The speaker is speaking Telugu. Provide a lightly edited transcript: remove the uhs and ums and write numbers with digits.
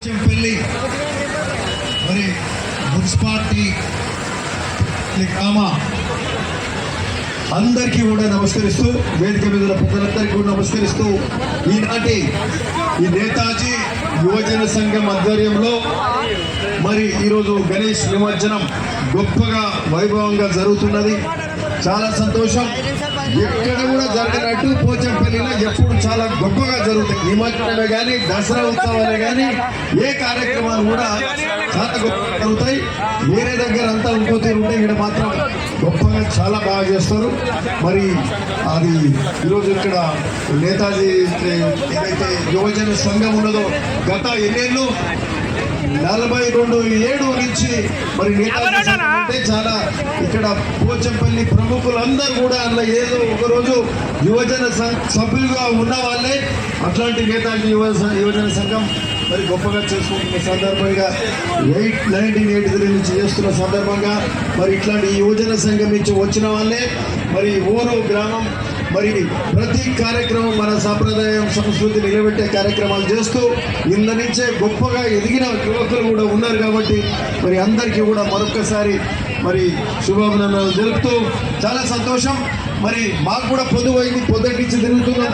చెంపల్లి మరి మున్సిపాలిటీ గ్రామ అందరికీ కూడా నమస్కరిస్తూ వేదిక మీద పెద్దలందరికీ కూడా నమస్కరిస్తూ ఈనాటి ఈ నేతాజీ యువజన సంఘం ఆధ్వర్యంలో మరి ఈరోజు గణేష్ నిమజ్జనం గొప్పగా వైభవంగా జరుగుతున్నది. చాలా సంతోషం. ఎక్కడ కూడా జరగనట్టు పోచంపల్లిలో ఎప్పుడు చాలా గొప్పగా జరుగుతాయి. నిమజ్జనమే కానీ దసరా ఉత్సవాలే కానీ ఏ కార్యక్రమాలు కూడా చాలా గొప్పగా జరుగుతాయి. వేరే దగ్గర అంతా ఇంకోతే ఉంటే ఇక్కడ మాత్రం గొప్పగా చాలా బాగా చేస్తారు. మరి అది ఈరోజు ఇక్కడ నేతాజీ ఏదైతే యువజన సంఘం ఉన్నదో గత ఎన్నేళ్ళు 42 నుంచి మరి నేతాజీ చాలా ఇక్కడ పోచంపల్లి ప్రముఖులందరూ కూడా అందులో ఏదో ఒకరోజు యువజన సభ్యులుగా ఉన్న వాళ్ళే అట్లాంటి నేతాజీ యువజన సంఘం మరి గొప్పగా చేసుకుంటున్న సందర్భంగా 1983 నుంచి చేస్తున్న సందర్భంగా మరి ఇట్లాంటి యువజన సంఘం నుంచి వచ్చిన వాళ్ళే మరి ఊరు గ్రామం మరి ప్రతి కార్యక్రమం మన సాంప్రదాయం సంస్కృతి నిలబెట్టే కార్యక్రమాలు చేస్తూ ఇళ్ళ నుంచే గొప్పగా ఎదిగిన యువకులు కూడా ఉన్నారు. కాబట్టి మరి అందరికీ కూడా మరొకసారి మరి శుభాభినందనలు తెలుపుతూ చాలా సంతోషం. మరి మాకు కూడా పొద్దుపోయింది, పొద్దుటి నుంచి తిరుగుతున్నాం.